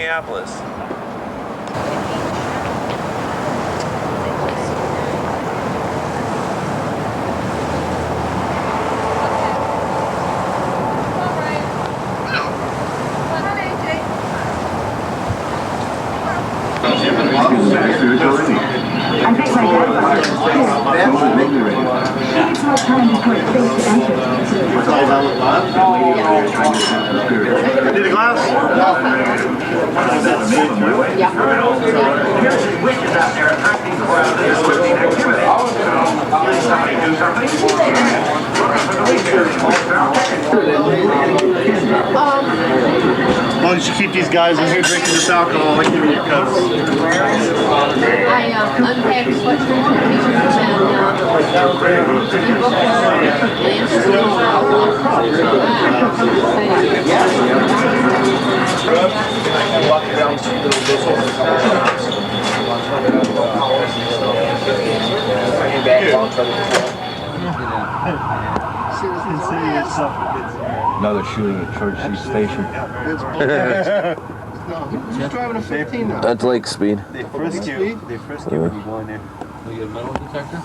Minneapolis. I think my dad it's more time before it's safe to enter. Need a glass? Here's these witches out there attracting crowds and disrupting activity. Somebody do something? Looking for the weekend. As long as you keep these guys in here drinking this alcohol, I give you your cups. I unpacked sweatshirts and t-shirts Another shooting at Church Street Station. Who's driving a 15 now? That's lake speed. They frisk you when you go in there. We get a metal detector?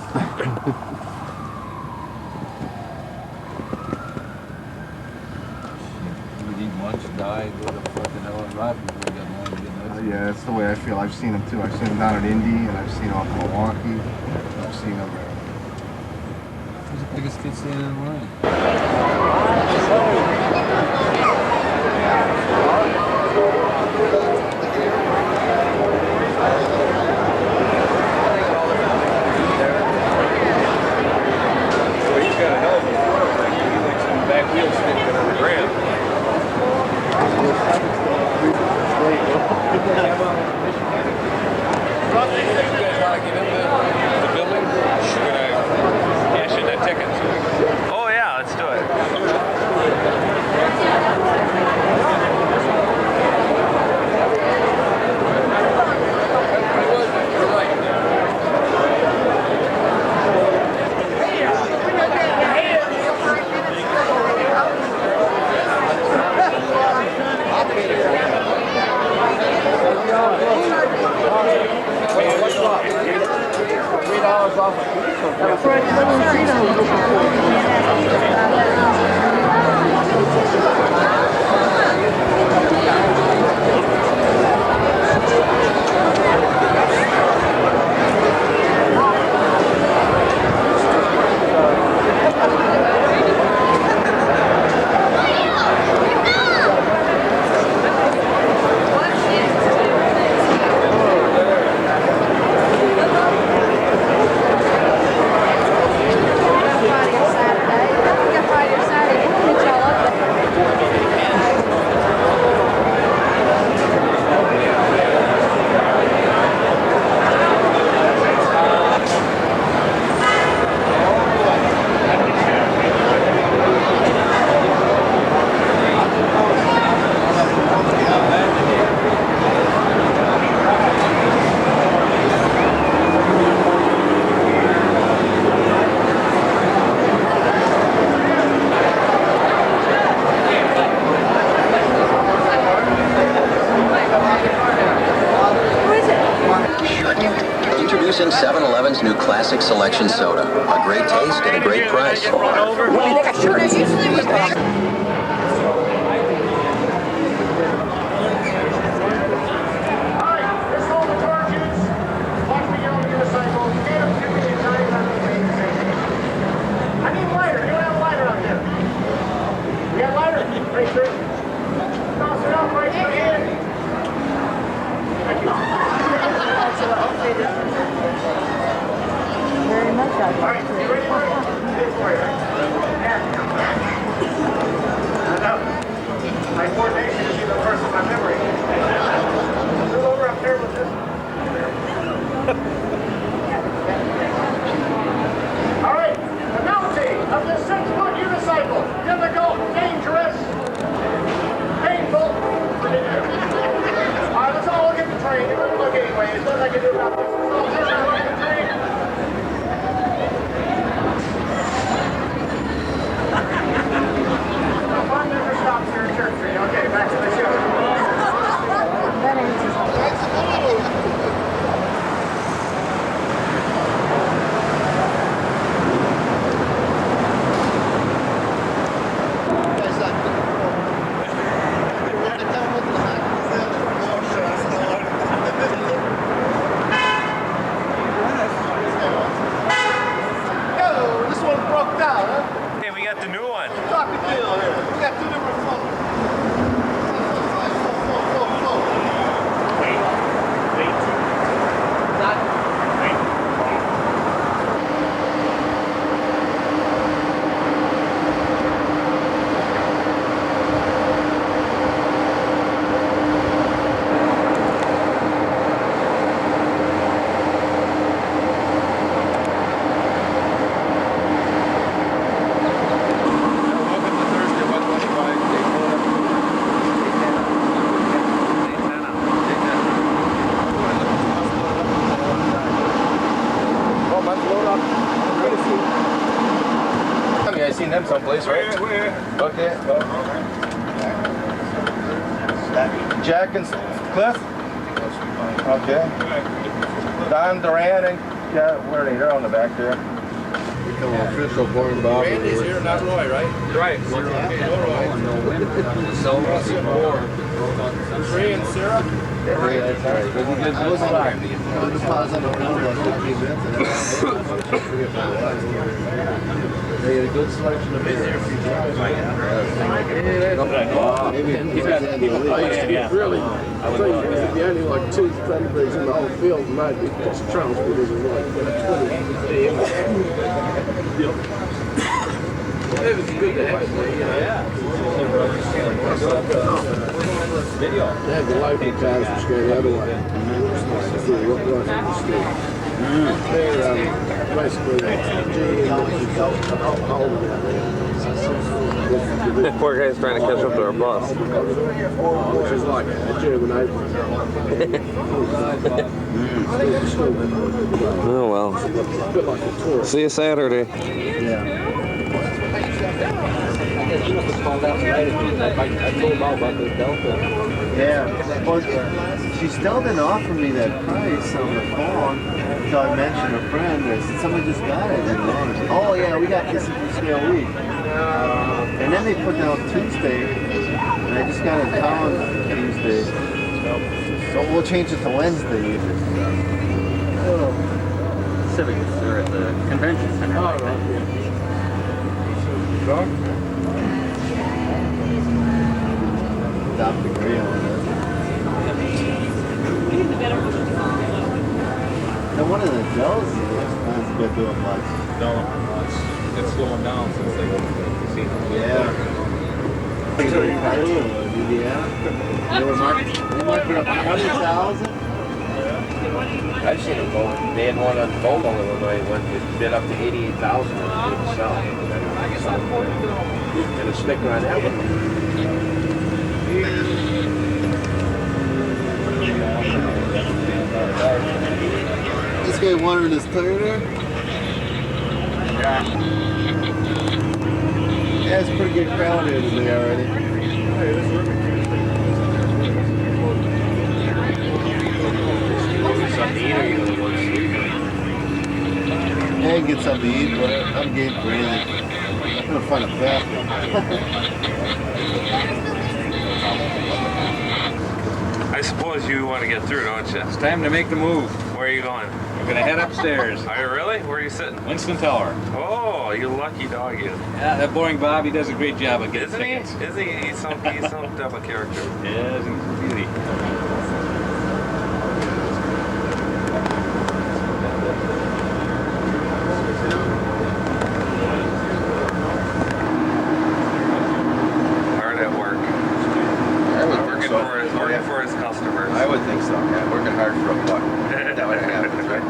We eat lunch, die, go to fucking hell and rot before we get home and get nuts. Yeah, that's the way I feel. I've seen them too. I've seen them down in Indy, and I've seen them up in Milwaukee. I've seen them. Who's the biggest kid standing in line? Oh yeah, let's do it. Introducing 7-Eleven's new Classic Selection Soda. A great taste and a great price. Very much I'd like to. My coordination is even worse than my memory. Move over up there with this. All right, penalty of the 6-foot unicycle. Difficult, dangerous, painful. All right, let's all look at the train. You're going to look anyway. There's nothing I can do about this. Let's all turn around and look at the train. Fun never stops here at Church Street. Okay, back to the show. seen them someplace, right? Okay. Jack and Cliff? Okay. Don, Duran, and yeah, where are they? They're on the back there. Become official born Bob. Randy's here, not Roy, right? Right. Ray and Sarah? Yeah, that's right. I was on the deposit on the phone about 15 minutes. They had a good selection of beer. Really, I think the only like 2 thunderbirds in the whole field might be just Charles because there's like 20. It was good to have it, Video. They had the local guys which go the other way. They're basically Poor guy's trying to catch up to our bus. which is like a German apron. Oh well. A bit like a tour. See you Saturday. Yeah. She must have called out tonight. I told Bob about the Delta. Yeah. Well, she still didn't offer me that price on the phone. So I mentioned a friend. I said, someone just got it. And oh, yeah, we got this for sale week. And then they put down Tuesday. And I just got in town Tuesday. So we'll change it to Wednesday. Civic, they're at the convention center. Oh, right. Adopt the gray on it. Now one of the gels has been doing much. No, it's slowing down since they opened the casino. Yeah. They might put up 100,000. I've seen them go. They had one on Gold Illinois when it bid up to 88,000 and it didn't sell. And a sticker on that one. This guy wanted his tire there? Yeah, it's a pretty good crowd here today already. Yeah, get something to eat, but I'm game for anything. I'm gonna find a bath. I suppose you want to get through, don't you? It's time to make the move. Where are you going? We're gonna head upstairs. Are you really? Where are you sitting? Winston Tower. Oh, you lucky dog you. Yeah, that boring Bob, he does a great job of getting Isn't he? tickets. Isn't he? He's some type of character. Yeah, isn't he? Hard at work. Working for his customers. I would think so, yeah. Working hard for a buck. That would happen, right?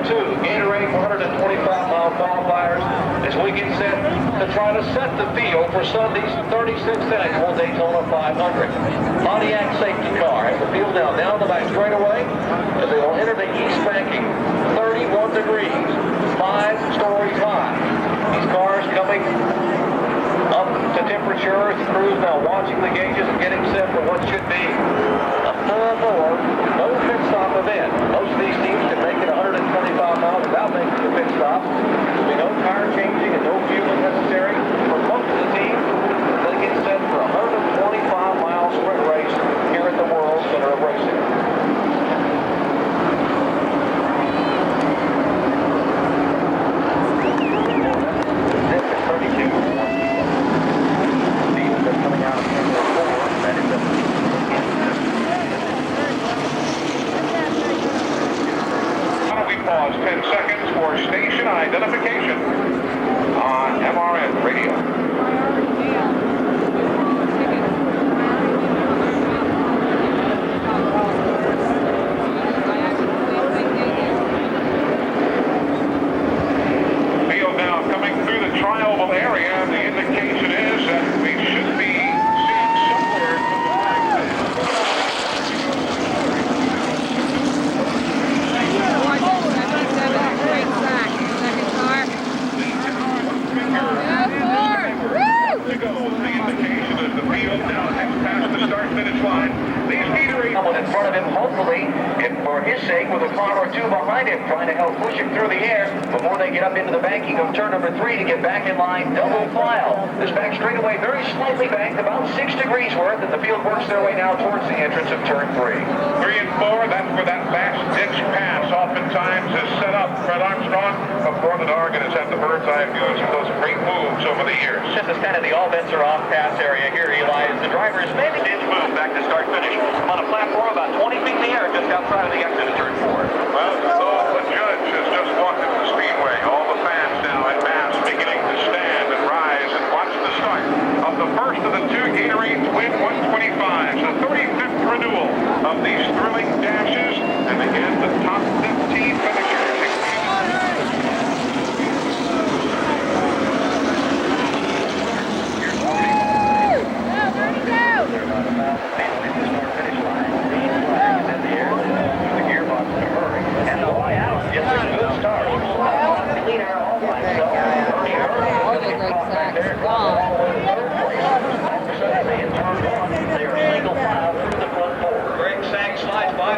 two Gatorade 125-mile qualifiers as we get set to try to set the field for Sunday's 36th annual Daytona 500. Pontiac safety car has the field now down the back straightaway as they will enter the east banking, 31 degrees, 5 stories high. These cars coming up to temperature. The crew's now watching the gauges and getting set for what should be a full-bore, no pit stop event. Most of these teams can make it 125 miles without making a pit stop. There'll be no tire changing and no fueling necessary for most of the teams. They get set for a 125-mile sprint race here at the World Center of Racing. This is 32. Coming out of Terminal 4, that is we pause 10 seconds for station identification on MRN radio. Field now coming through the trioval area. The indication is that we should be seeing somewhere from the to go. The indication is the field now heads past the start-finish line. These Gatorade someone in front of him, hopefully, if for his sake, with a car or two behind him, trying to help push him through the air before they get up into the banking of turn number 3 to get back in line, double file. This back straightaway very slightly banked, about 6 degrees worth, and the field works their way now towards the entrance of turn 3. 3 and 4, that's where that fast ditch pass oftentimes is set up. Fred Armstrong of Portland, Oregon has had the bird's eye view of those great moves over the years. This is kind of the all bets are off pass area here, Eli, as the drivers maybe did move back to start finish on a platform about 20 feet in the air just outside of the exit of turn 4. Well, so the judge has just walked into the speedway. All the fans now en masse beginning to stand and rise and watch the start of the first of the 2 Gatorade Twin 125s, the 35th renewal of these thrilling dashes, and again the top 15 finishers.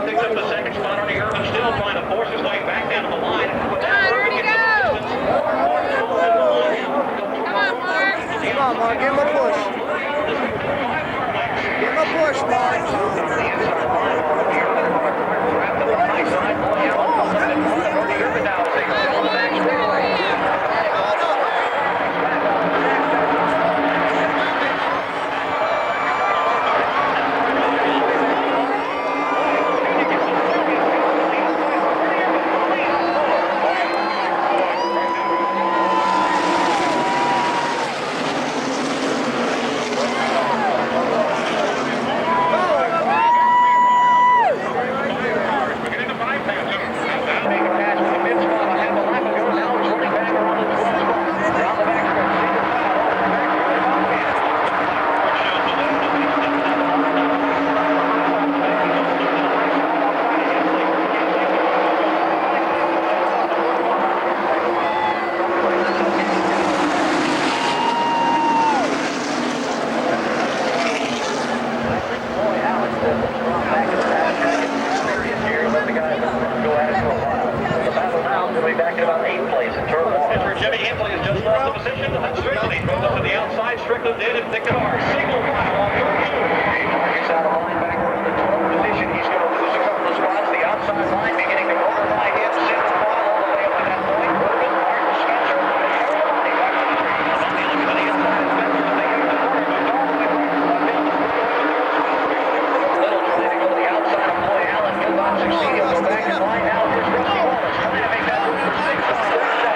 Picks up the second spot on the Urban, still trying to force his way back down to the line. Come on, Mark, give him a push. Give him a push, Mark. Strickland did it. The car single file on turn 2. Gets out of line back around the 12th position. He's going to lose a couple of spots. The outside line beginning to overfly him. Single file all the way up to that point. Urban, Martin, Spencer, everybody back to the tree. Somebody looking to the inside of Spencer. They get the corner. Moved all the way right to the field. Little trying to go to the outside of Floyd Allen. Will not succeed. He'll go back in line now. Here's Rusty Wallace trying to make that move to 6.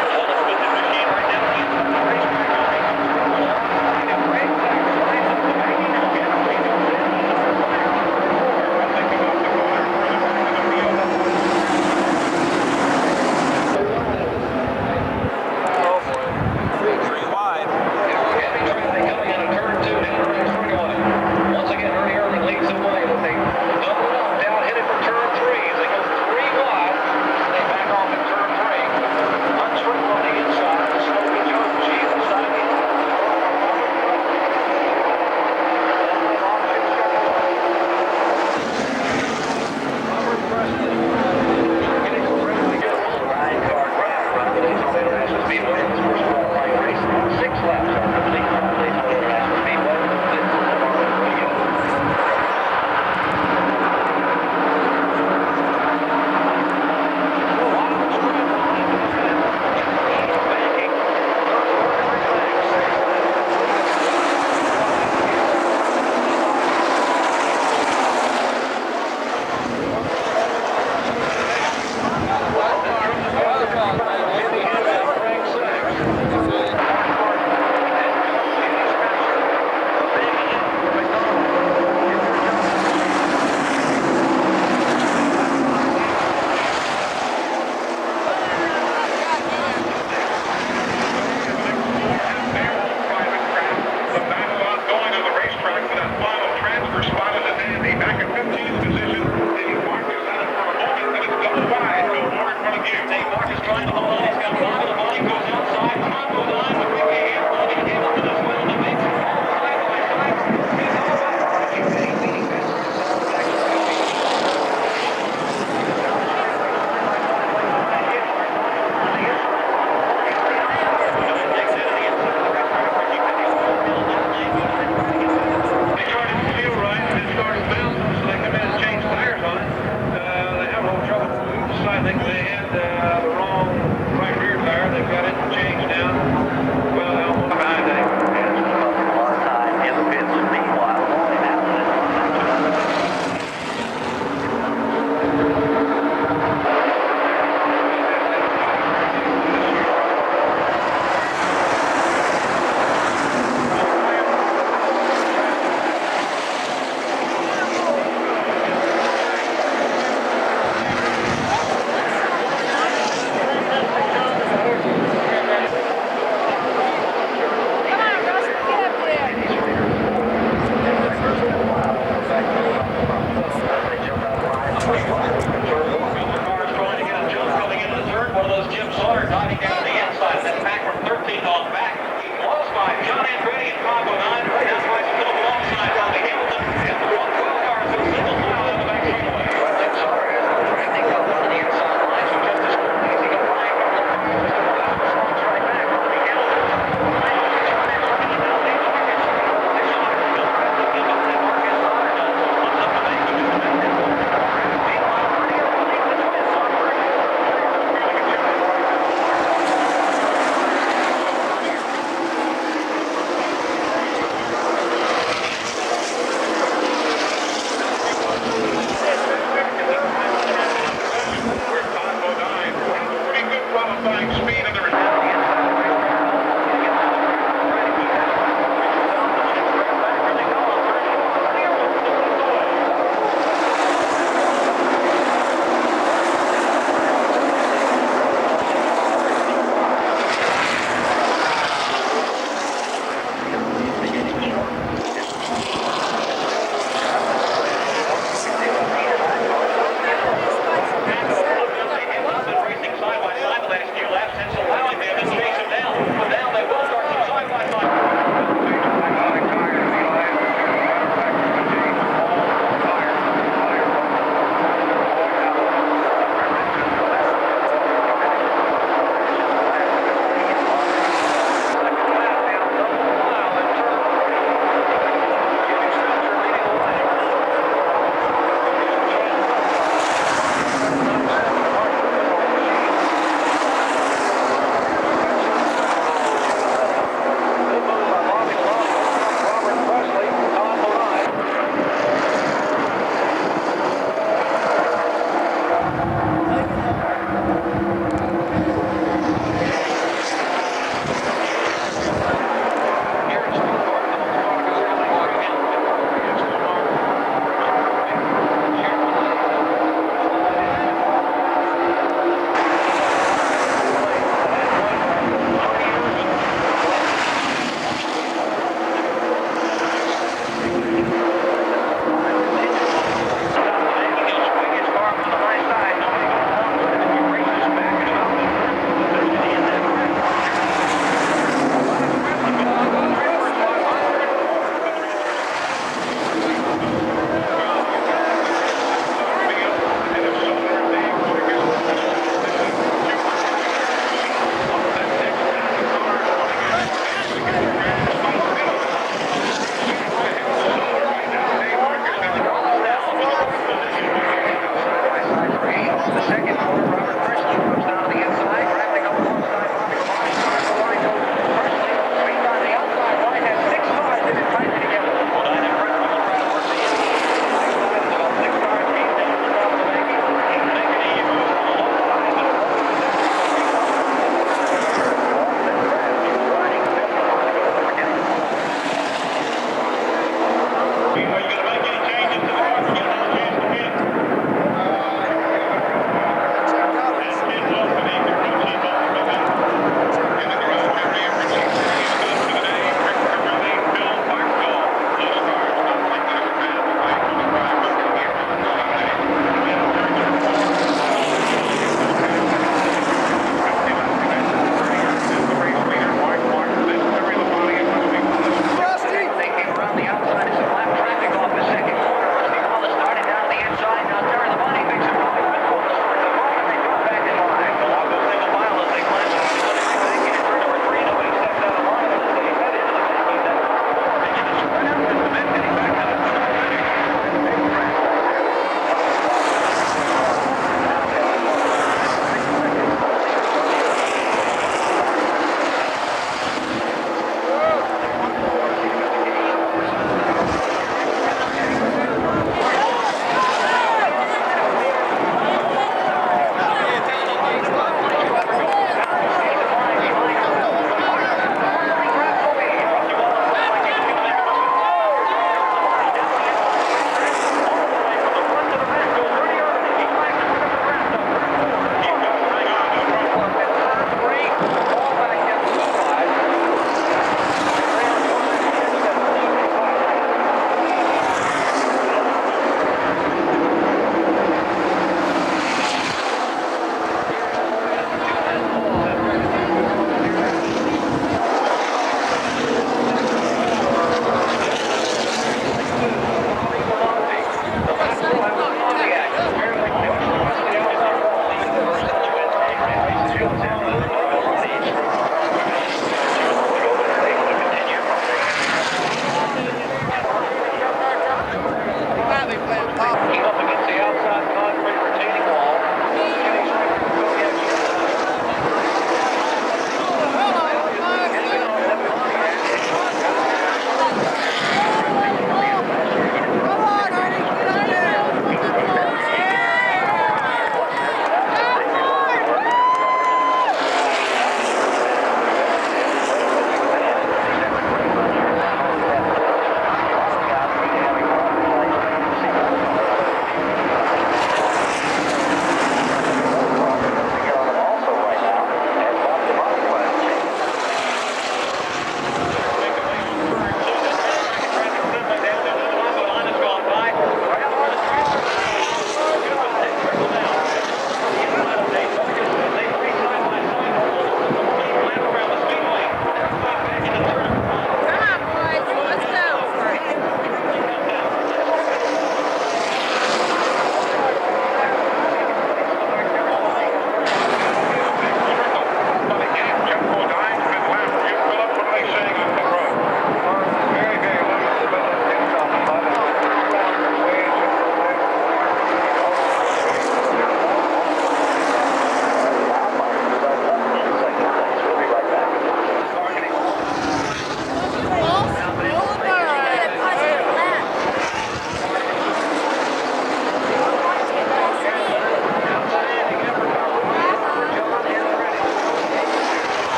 Wallace with his machine right now. He's the racetrack. I think they had the wrong right rear tire. They've got it changed now. Well, almost behind it. And it's a lot of time in the pits. Meanwhile, only happening.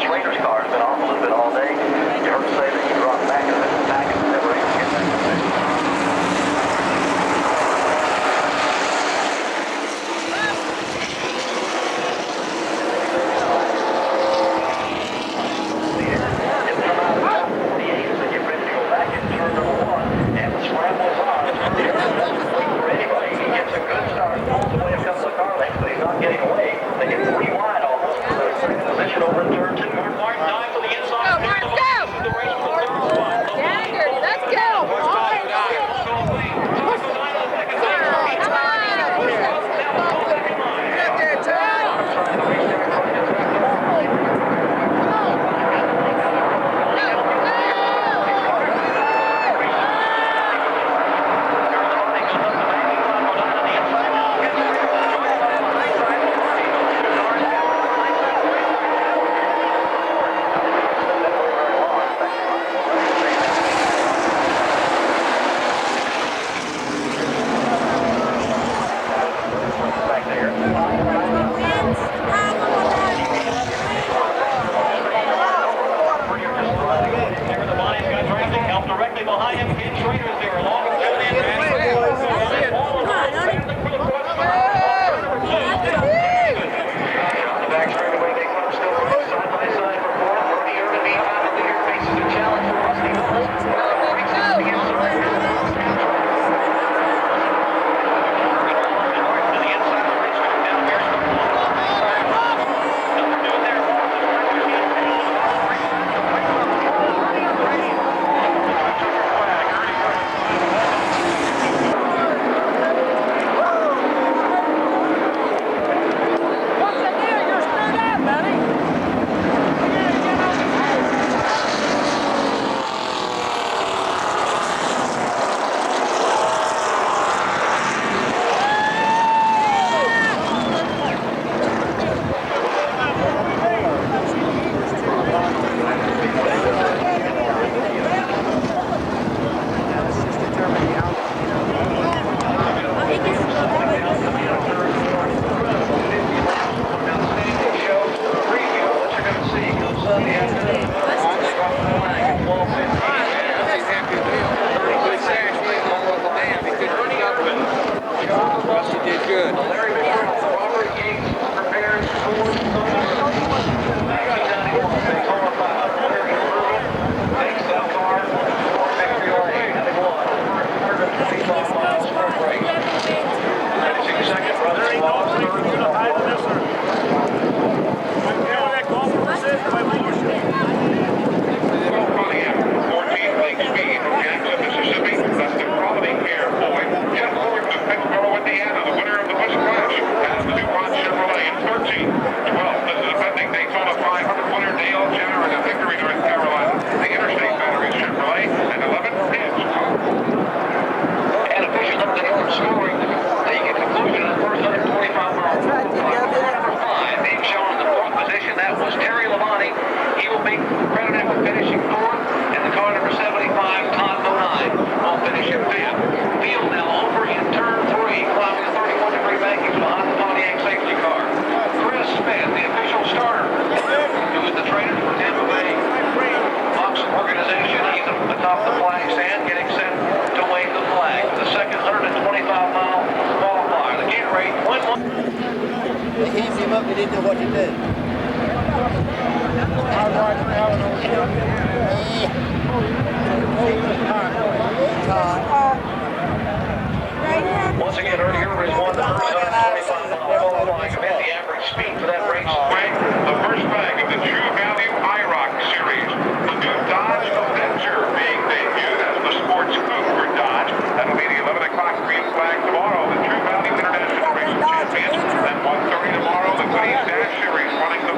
this Raiders car has been off a little bit all day. You heard him say that he dropped back and never able to get back to it. Once again, Ernie Herber has won the first 125 mile qualifying event. The average speed for that race the first bag of the True Value IROC series. The new Dodge Avenger being debuted as the sports coupe for Dodge. That'll be the 11 o'clock green flag tomorrow. The True Value International Racing Champion. At 1:30 tomorrow, the Goodies Dash Series running the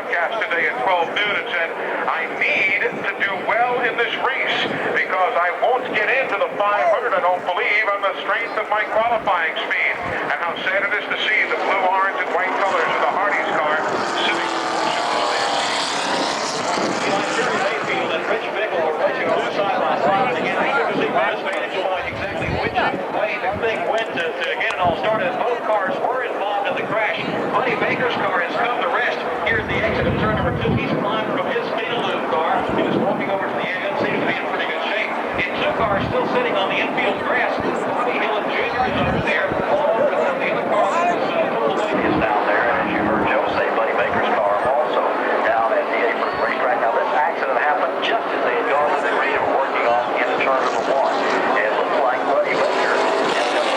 broadcast today at 12 noon and said, I need to do well in this race because I won't get into the 500, I don't believe, on the strength of my qualifying speed. And how sad it is to see the blue, orange, and white colors of the Hardy's car sitting. Mayfield and Rich Bickle were racing two side by side, and again, neither was able to find exactly which way the thing went to get it all started. Both cars were involved in the crash. Buddy Baker's car has come to rest here at the exit of turn number 2. He's climbed from his field loop car. He was walking over to the ambulance. Seems to be in pretty good shape. In 2 cars still sitting on the infield grass. Bobby Hill and Jr. is over there. All over them. The other car is down there, and as you heard Joe say, Buddy Baker's car also down at the apron racetrack. Now, this accident happened just as they had gone to the green and were working on into turn number 1. It looks like Buddy Baker ended up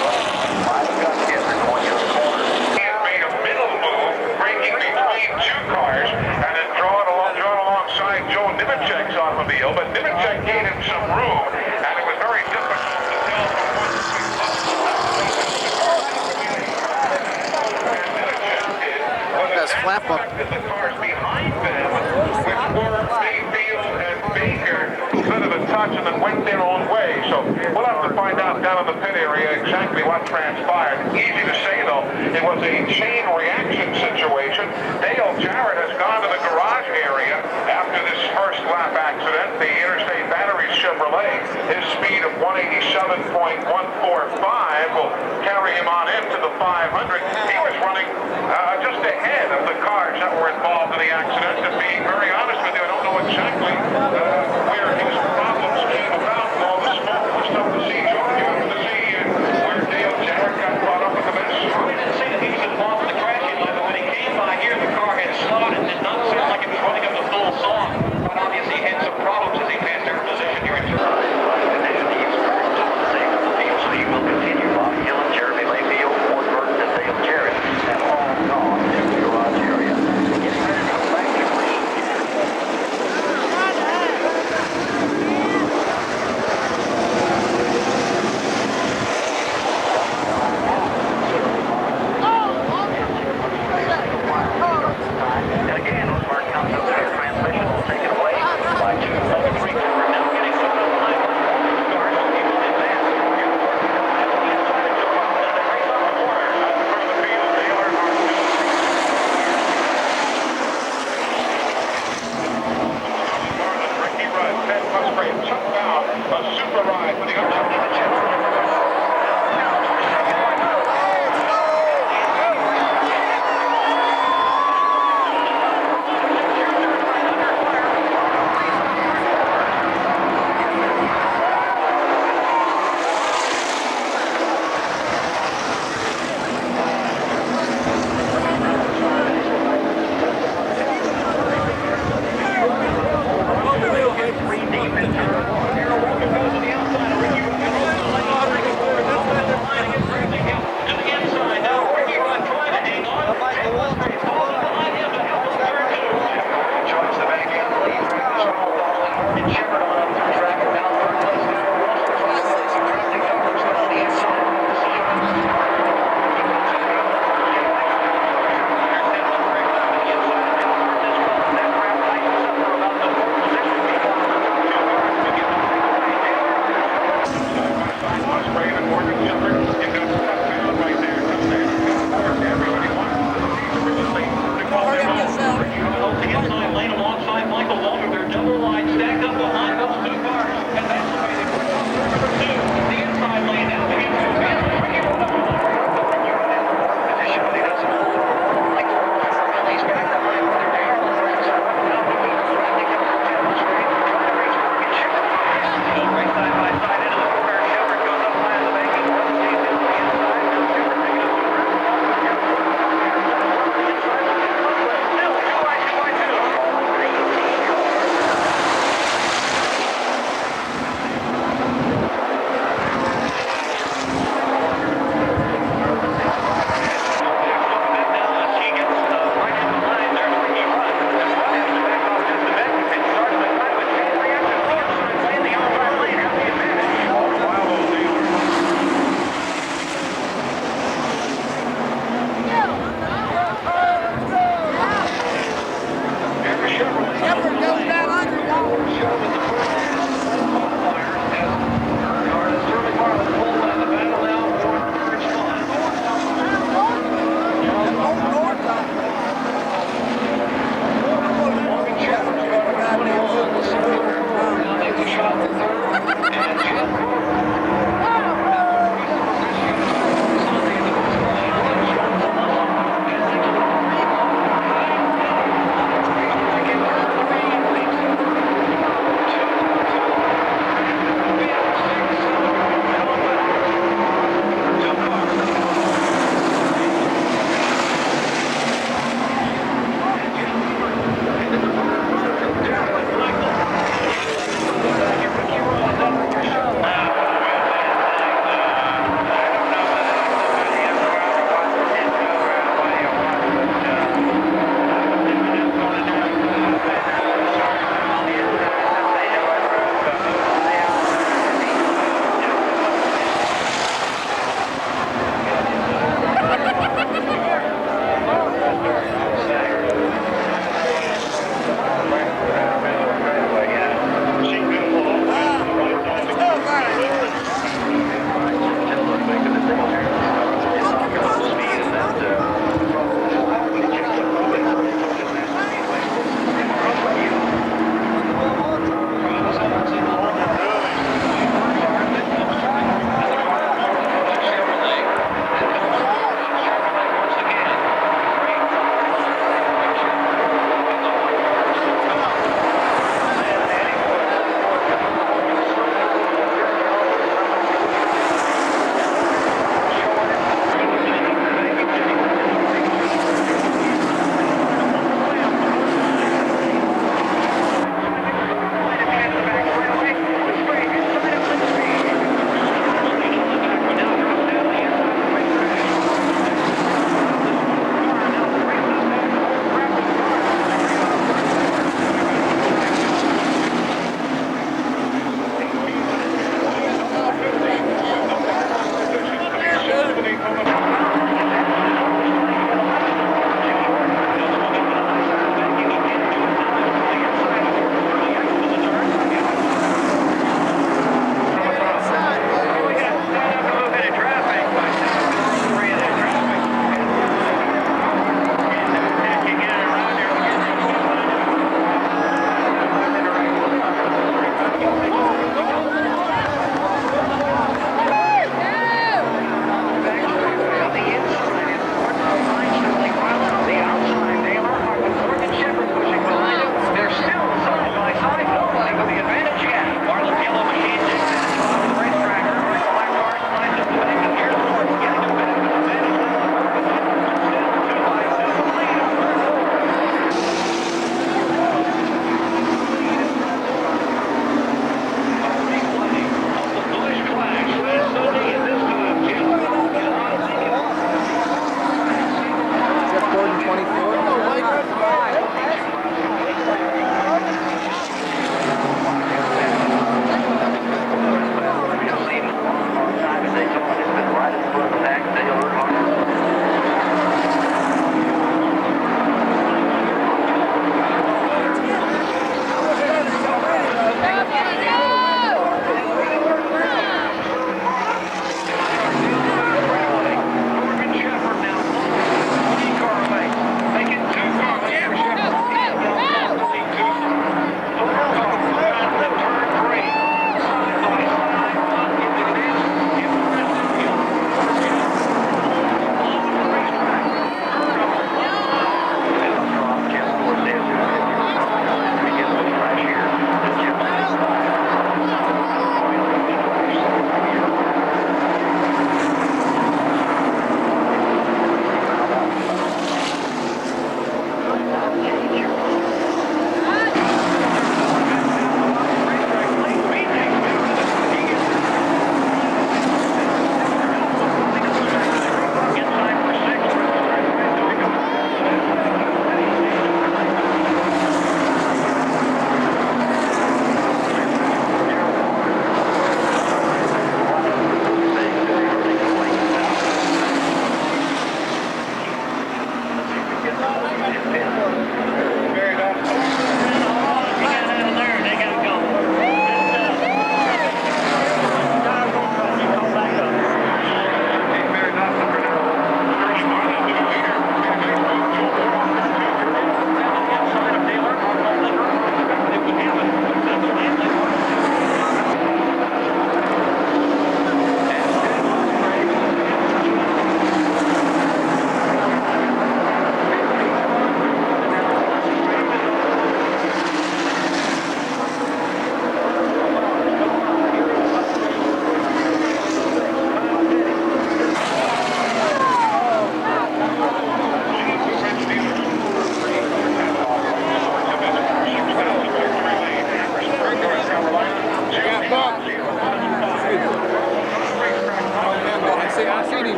by the gun together going into the corner. He had made a middle move, breaking between 2 cars, and then drawn alongside Joe Nemechek's automobile, but Nemechek gave him some room, and it was very difficult to tell from one That's flap up. the cars behind them, which were Mayfield and Baker, sort of a touch and then went their own way. So we'll have to find out down in the pit area exactly what transpired. Easy to say, though, it was a chain reaction situation. Dale Jarrett has gone to the garage area after this first lap accident. The Interstate Batteries Chevrolet, his speed of 187.145 will carry him on into the 500. He was running just ahead of the cars that were involved in the accident. To be very honest with you, I don't know exactly where his problems came about. All the smoke was tough to see. Joe, you happen to see where Dale Jarrett got caught up with the mess? I didn't see that he was involved in the crash yet, but when he came by here, the car had slowed. It did not sound like it was running up the full song. But obviously, he had some problems as he passed every position here in turn. So he will continue. Bobby Hill and Jeremy Mayfield, Ward Burton and Dale Jarrett have all gone to the garage area. Getting ready to go back to the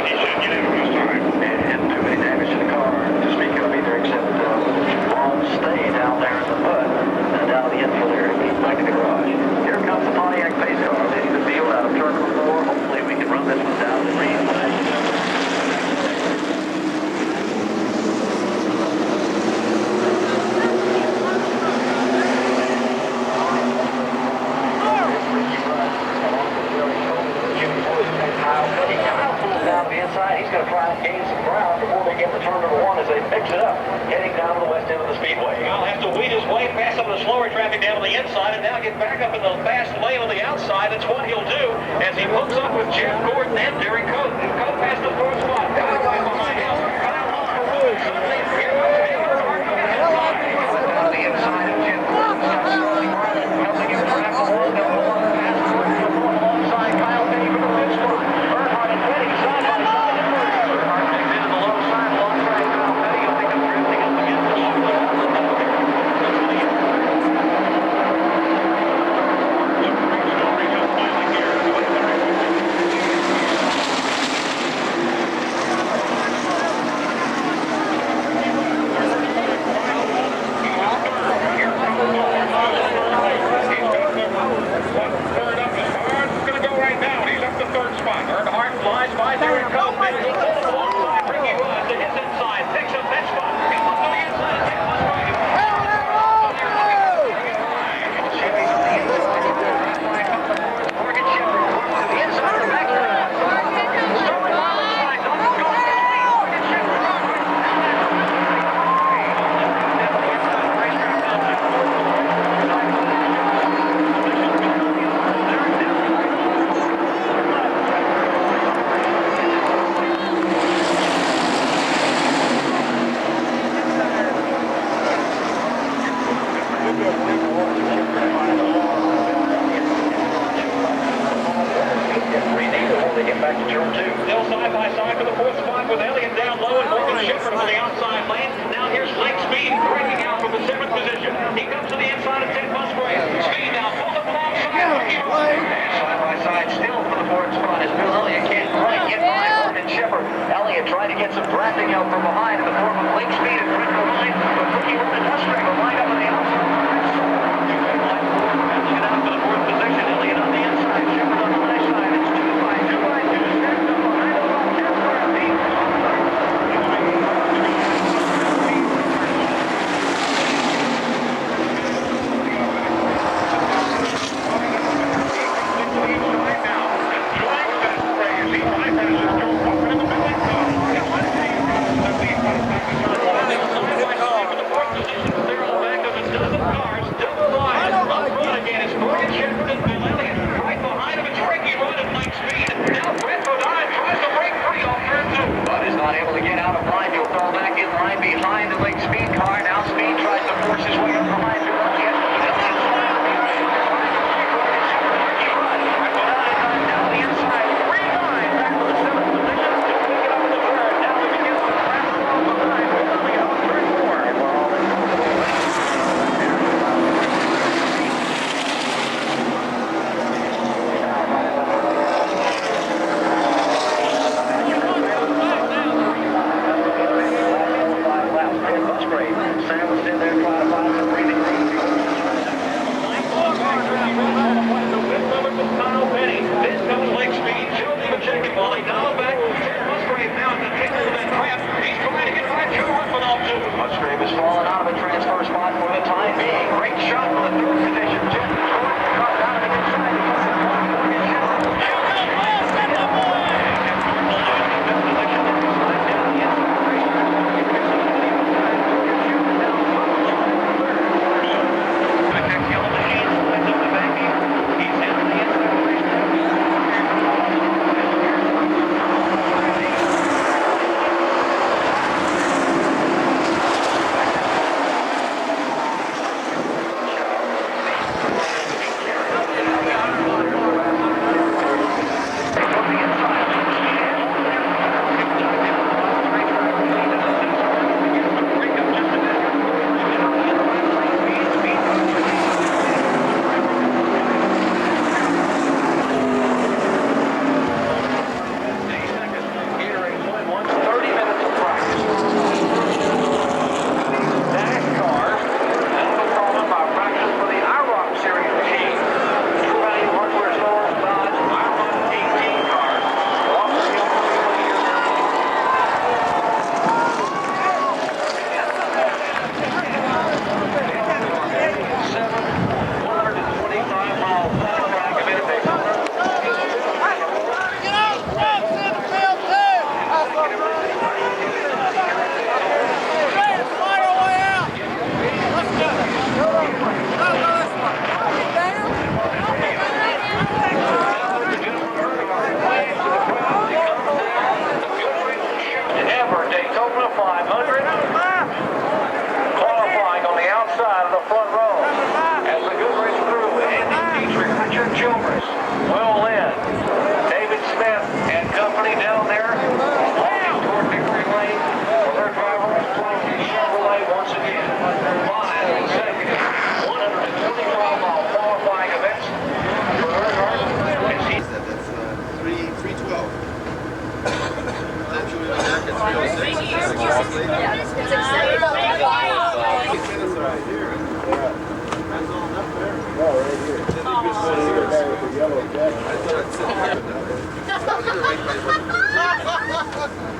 He should get in this time. And too many damage to the car to speak of either, except long stay down there in the mud, down the infield area. He's back in the garage. Here comes the Pontiac pace car leading the field out of turn number 4. Hopefully we can run this one down the green line. Down the inside, he's going to try and gain some ground before they get to turn number 1 as they mix it up, heading down to the west end of the speedway. He'll have to weed his way past some of the slower traffic down on the inside and now get back up in the fast lane on the outside. That's what he'll do as he hooks up with Jeff Gordon and Derek Cote. Cote past the fourth spot. Right behind him. Down the inside of Jeff Gordon, starts slowly running, helping him track along the one past alongside Kyle Petty for the fifth spot. Earnhardt and Petty side by side. Earnhardt takes into the low side along track. Kyle Petty will think of drifting up against the shoulder. Earnhardt flies by Derek Cote. Alongside Ricky Rudd to his inside. Picks up that spot. Comes up to the inside. Takes one right. Morgan Shepherd works to the inside of the backstretch. Starting on the side. Morgan Shepherd. They get back to turn 2. Still side by side for the fourth spot with Elliott down low and Morgan Shepherd on the outside lane. Now here's Lake Speed breaking out from the 7th position. He comes to the inside of Ted Musgrave. Speed now pulled up alongside. Side by side still for the fourth spot as Bill Elliott can't quite get by Morgan Shepherd. Elliott trying to get some drafting help from behind in the form of Lake Speed and Rick Line, but Ricky Rudd and Musgrave are lined up on the outside. Looking out for the 4th position. Elliott on the inside, Shepherd on the high side. It's 2 by 2 by 2. Stacked up behind about 10 feet.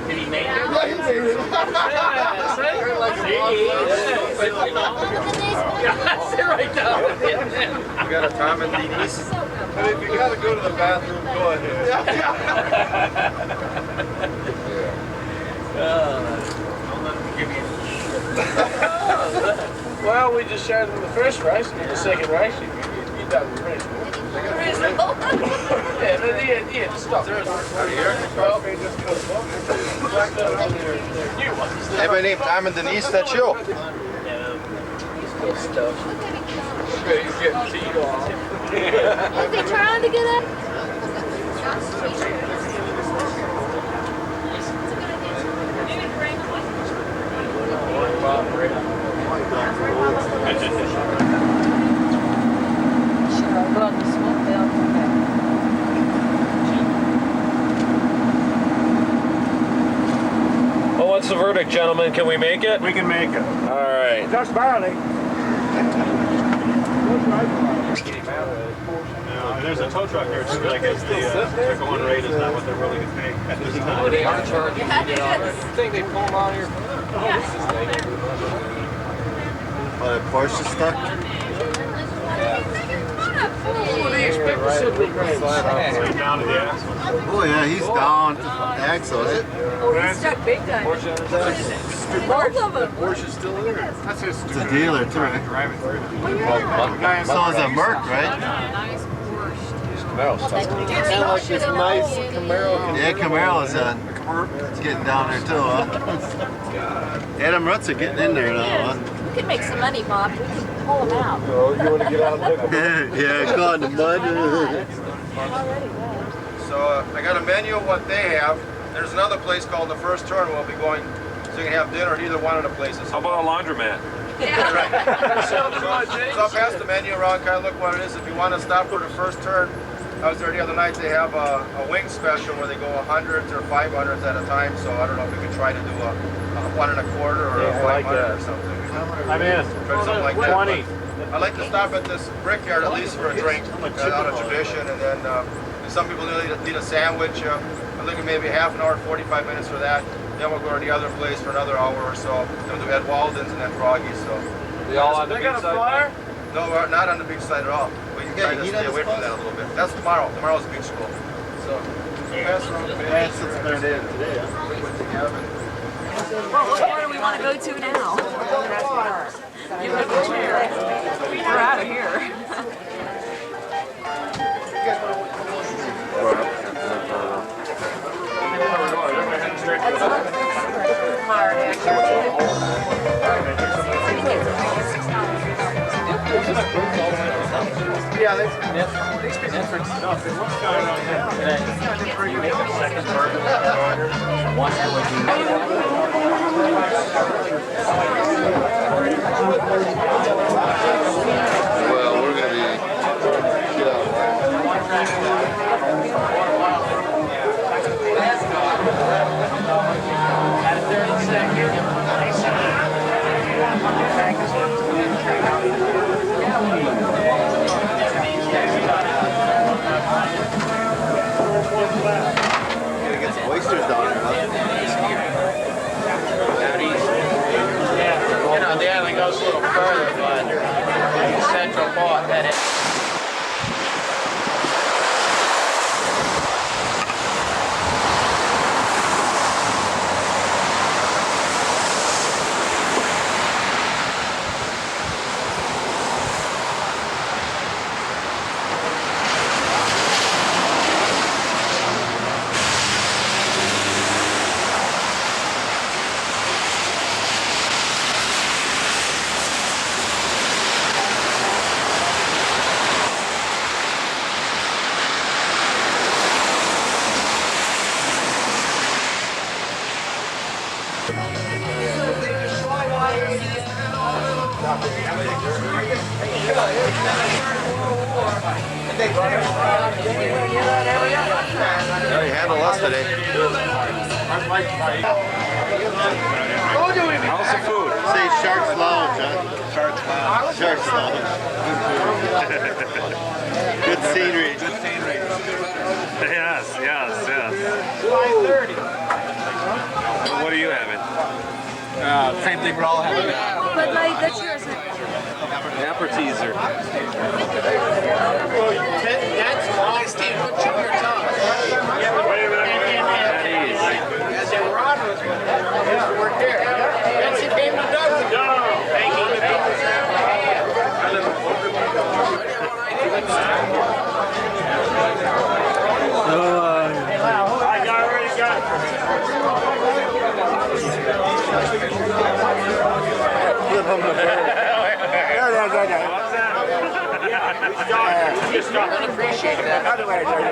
Did he make it? Sit right down. You got a Tom and Denise? And if you gotta go to the bathroom, go ahead. Don't let them give you. Well, we just shared them the first race, and the second race, you done the race. Yeah, but he had to stop. Well, he just goes Hey, my name Tom and Denise, that's you. Okay, he's getting teed off. Is he trying to get up? Sure, I'll go out and smoke them. Well, what's the verdict, gentlemen? Can we make it? We can make it. All right. Just barely. There's a tow truck there too, but I guess the going rate is not what they're willing to pay at this time. Oh, they are charging you to get on there. I think they pull them out here. Oh, that Porsche stuck? What do you expect to sit with Right down to the axle. Oh yeah, he's down to the axle. Oh, he's stuck big time. Both of them. Porsche's still there. That's his It's a dealer too, right? driving through. So is that Merc, right? No, Yeah, Camaro's it's getting down there too, huh? Yeah, them ruts are getting in there now, huh? We can make some money, Bob. We can pull them out. Oh, you want to get out and look? Yeah, go in the mud. So I got a menu of what they have. There's another place called The First Turn. We'll be going, so you can have dinner at either one of the places. How about a laundromat? Right. So I'll pass the menu around, kind of look what it is. If you want to stop for The First Turn, I was there the other night. They have a wing special where they go 100s or 500s at a time. So I don't know if we could try to do a 1 1/4 or a 500 or something. I'm in. Try something like that. 20. I'd like to stop at this brickyard at least for a drink, out of tradition, and then some people need a sandwich. I'm looking maybe half an hour, 45 minutes for that. Then we'll go to the other place for another hour or so. Then we'll do Ed Walden's and then Froggy's. So. They all on the big side? No, we're not on the big side at all. We can try to stay away from that a little bit. That's tomorrow. Tomorrow's a big school. So pass around the bag. Since they're there today, huh? Well, where do we want to go to now? Give us a chair. We're out of here. Yeah, these been different stuff. And what's going on now? Second burger. Well, we're going to be... Gotta get some oysters down there, huh? You know, the island goes a little further, but the central part, that is. They handle us today. How's the food? Say Shark's Lounge, huh? Shark's Lounge. Shark's Lounge. Good scenery. Good scenery. Yes, yes, yes. 5:30. What are you having? Same thing we're all having. But like, that's yours. Appetizer. That's why Steve put you in your tongue. As a Ron was worked there. That's he came to Douglas. Just not going to appreciate that. How do I tell you?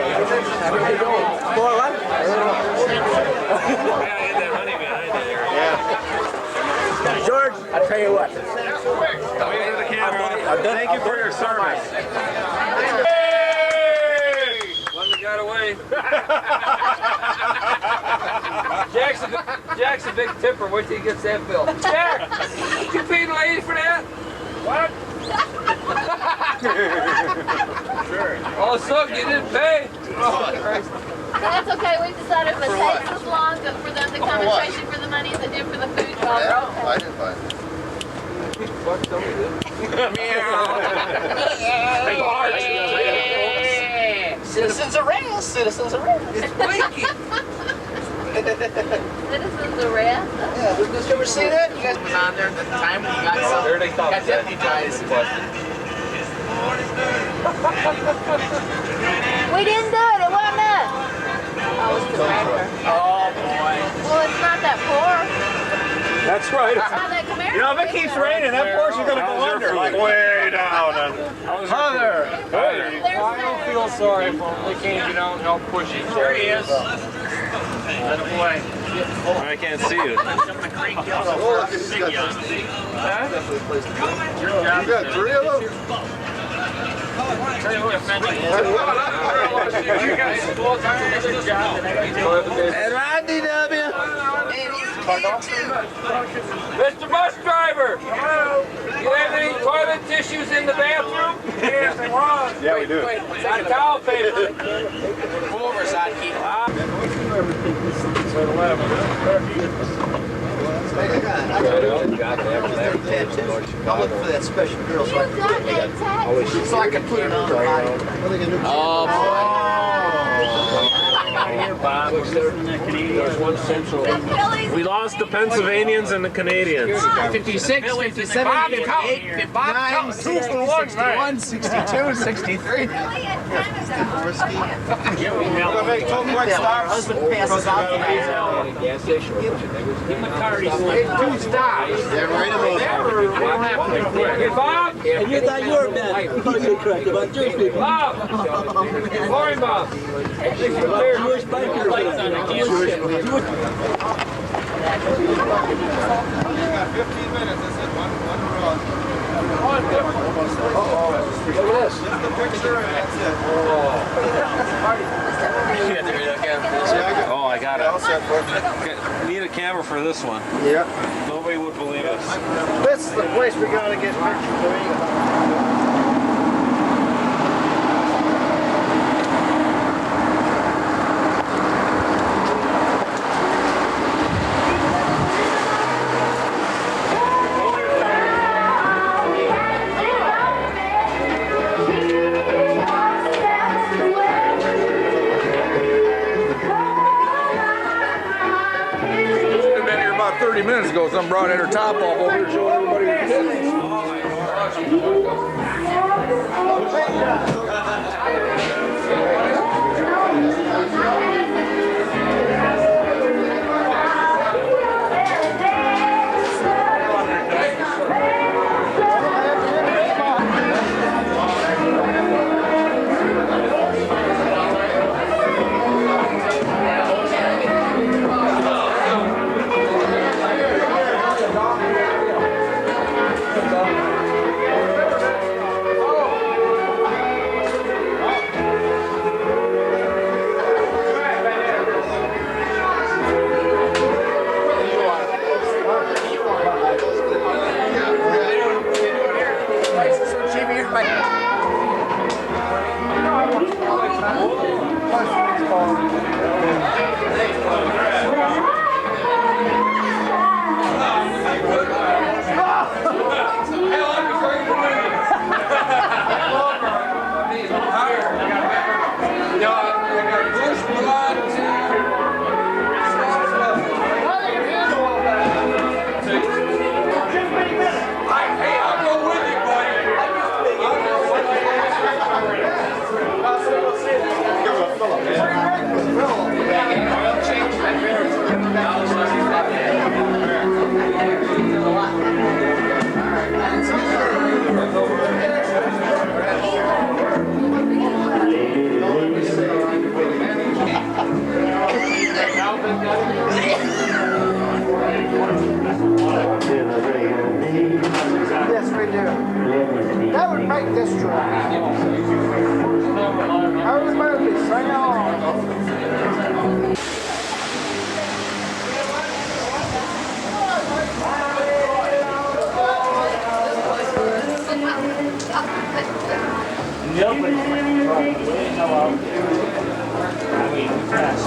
George, I'll tell you what. Wait for the camera. Thank you for your service. One that got away. Jack's a big tipper. Wait till he gets that bill. Jack, you paid the lady for that? What? Sure. Oh, so you didn't pay? Oh, Christ. That's okay. We've decided if it takes as long for them to come and chase you for the money as they do for the food. Yeah, I didn't buy it. Citizens arrest! Citizens arrest! Citizens arrest. Yeah, did you ever see that? You guys was on there at the time when you got deputized. We didn't do it. It wasn't us. Oh, it's the tractor. Oh boy. Well, it's not that poor. That's right. It's not that Camaro. You know, if it keeps raining, that Porsche's going to go under. Like way down. Mother! I don't feel sorry for him. They can't get out and help push it. There he is. Boy. I can't see you. You got 3 of them? And Randy W. Mr. Bus Driver! You have any toilet tissues in the bathroom? Yes, I was. Yeah, we do. On towel paper. Pull over, Zadki. I'm looking for that special girl so I can put it on the body. Oh, There's one central. We lost the Pennsylvanians and the Canadians. 56, 57, 58, 59, 60, 61, 62, 63. Husband passes out Gas station. Give him a card. He's 2 stops. Yeah, right about Hey, Bob! And you thought you were bad. You're correct about Jewish people. Bob! Morning, Bob. Jewish bikers. Jewish people. You got 15 minutes. That's it. One run. Look at this. Just the picture and that's it. Oh, I got it. Need a camera for this one. Yeah. Nobody would believe us. This is the place we gotta get pictures of. Been here about 30 minutes ago. Some brought in her top off over here showing everybody her tits. You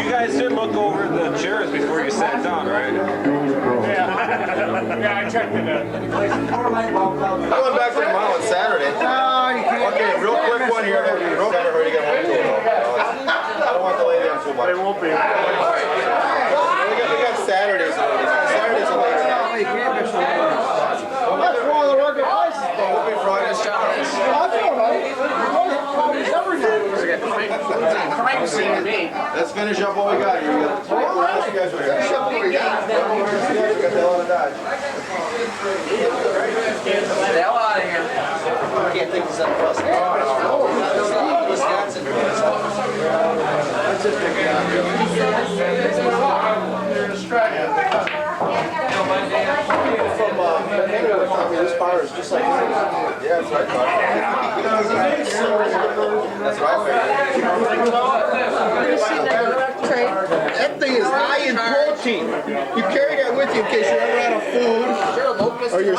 guys did look over the chairs before you sat down, right? Yeah, I checked it out. I went back to the mall on Saturday. No, you can't. Okay, real quick one here. Real quick, hurry to get home to I don't want to delay them too much. They won't be. We got Saturdays. Saturdays are late. That's one of the record prices. It won't be Friday. That's all right. Let's finish up what we got here. Finish up what we got. The hell out of here. I can't think of something else. Wisconsin. This bar is just like yeah, that's right. That's right. That thing is high in protein. You carry that with you in case you're ever out of food, or you're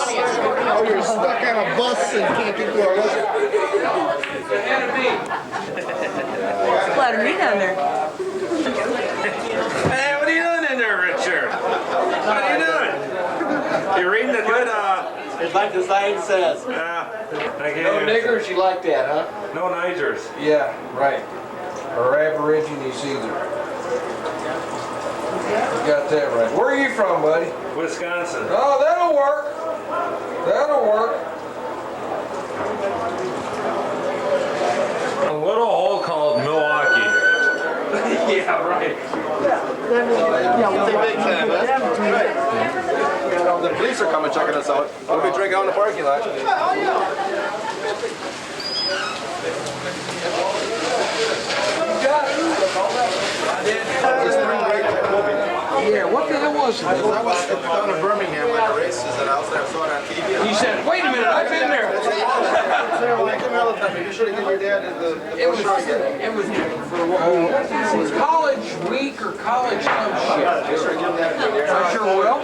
stuck on a bus and can't get to a restaurant. There's a lot of meat down there. Hey, what are you doing in there, Richard? What are you doing? You reading the good, It's like the sign says. No niggers, you like that, huh? No Nigers. Yeah, right. Or Aborigines either. You got that right. Where are you from, buddy? Wisconsin. Oh, that'll work. That'll work. A little hole called Milwaukee. Yeah, right. Big time, huh? The police are coming checking us out. We'll be drinking out in the parking lot. Oh, yeah. Yeah, what the hell was it? I was down in Birmingham at the races and I saw it on TV. He said, wait a minute, I've been there. You should have given your dad the It was college week or college some shit. I sure will.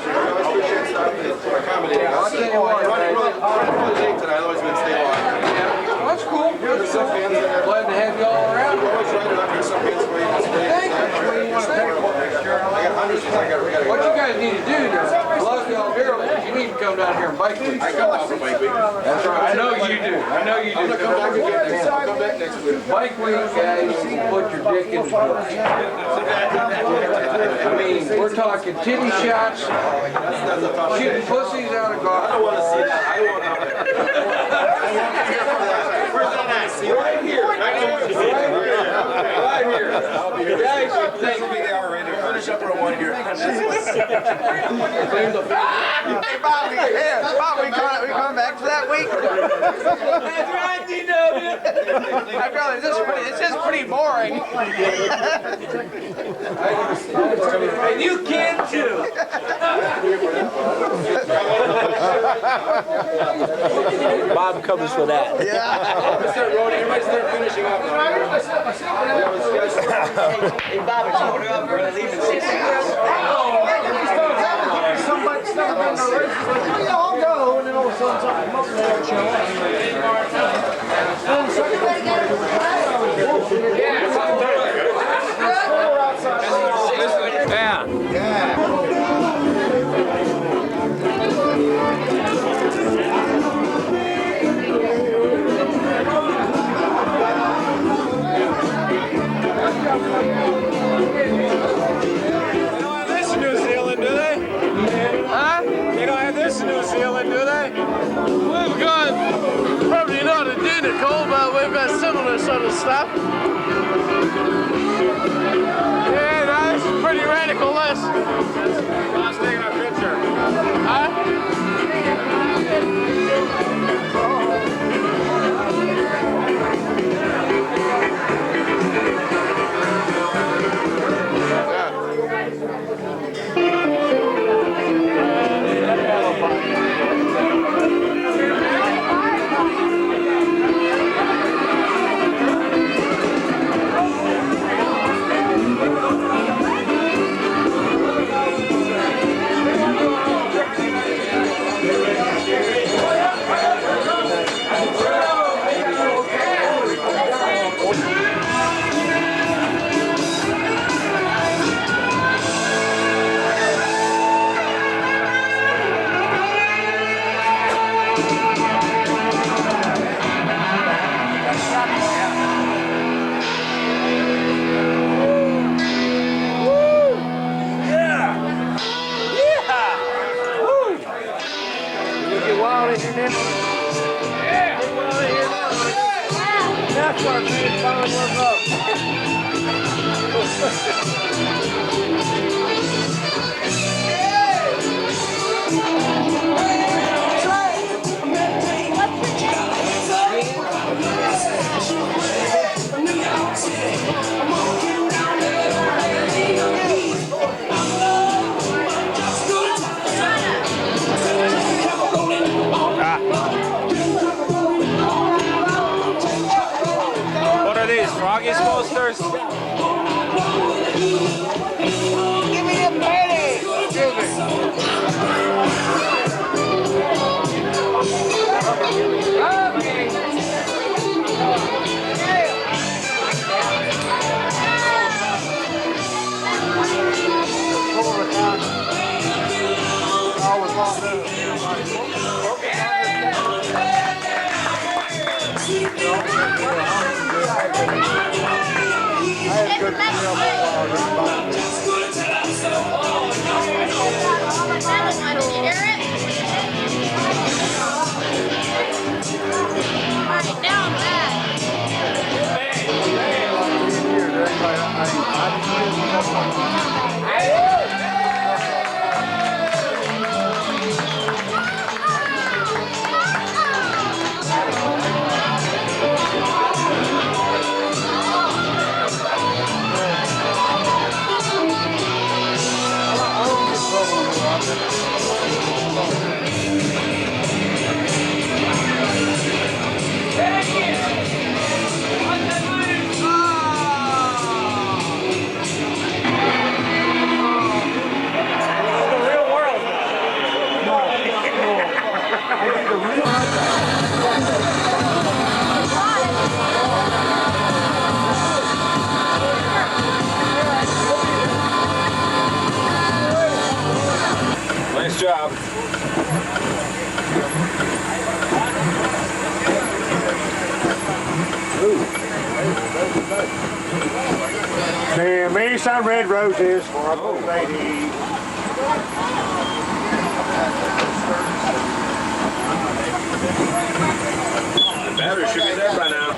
I'll tell you what, otherwise we'd stay long. well, that's cool. Glad to have you all around. Thank you. What you guys need to do is love y'all dearly. You need to come down here and bike week. I come down for bike week. That's right. I know you do. I know you do. I'm going to come back again next week. I'll come back next week. Bike week, guys, you put your dick in the book. I mean, we're talking titty shots, shooting pussies out of golf. I don't want to see that. I don't want to. Where's that at? Right here. Right here. Guys, Thanks for being there already. Finish up our one here. Hey, Bobby, we coming back for that week? That's right, DW. I feel like this is pretty boring. And you can too. Bob covers for that. Everybody start finishing up now. Hey, Bob, it's order up. We're going to leave in 6 hours. I'll go, and then all of a sudden something come up there and show New Zealand, do they? We've got probably not identical, but we've got similar sort of stuff. Yeah, no, this is pretty radical, this. I was taking a picture. What are these, Froggy's posters? Give me the penny! Give Alright, now I'm back. Nice job. me some red roses for a old lady. The battery should be there by now.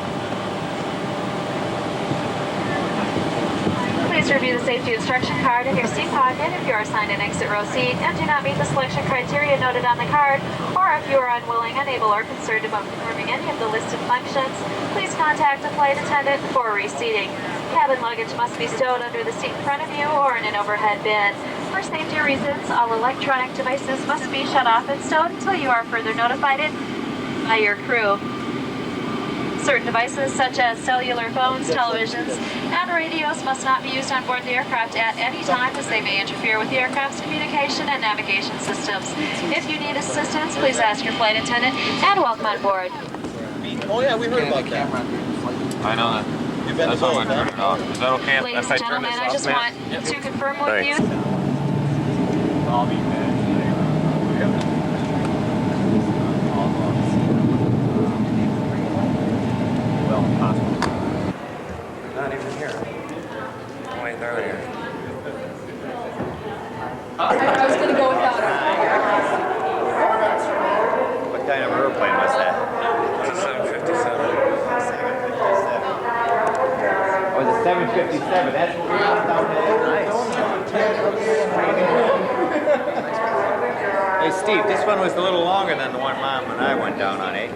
Please review the safety instruction card in your seat pocket if you are assigned an exit row seat and do not meet the selection criteria noted on the card, or if you are unwilling, unable, or concerned about performing any of the listed functions, please contact a flight attendant for reseating. Cabin luggage must be stowed under the seat in front of you or in an overhead bin. For safety reasons, all electronic devices must be shut off and stowed until you are further notified by your crew. Certain devices such as cellular phones, televisions, and radios must not be used on board the aircraft at any time as they may interfere with the aircraft's communication and navigation systems. If you need assistance, please ask your flight attendant and welcome on board. Oh yeah, we heard about that. I know that. That's how I turn it off. Is that okay Ladies if I and turn gentlemen, this I off, just man? want to confirm with Thanks. you. I'll be mad. Well, possible. Not even here. Wait, they're here. I was going to go without her. What kind of airplane was that? It's a 757. Oh, the 757. That's what we got down there. Nice. Hey, Steve, this one was a little longer than the one Mom and I went down on, eh?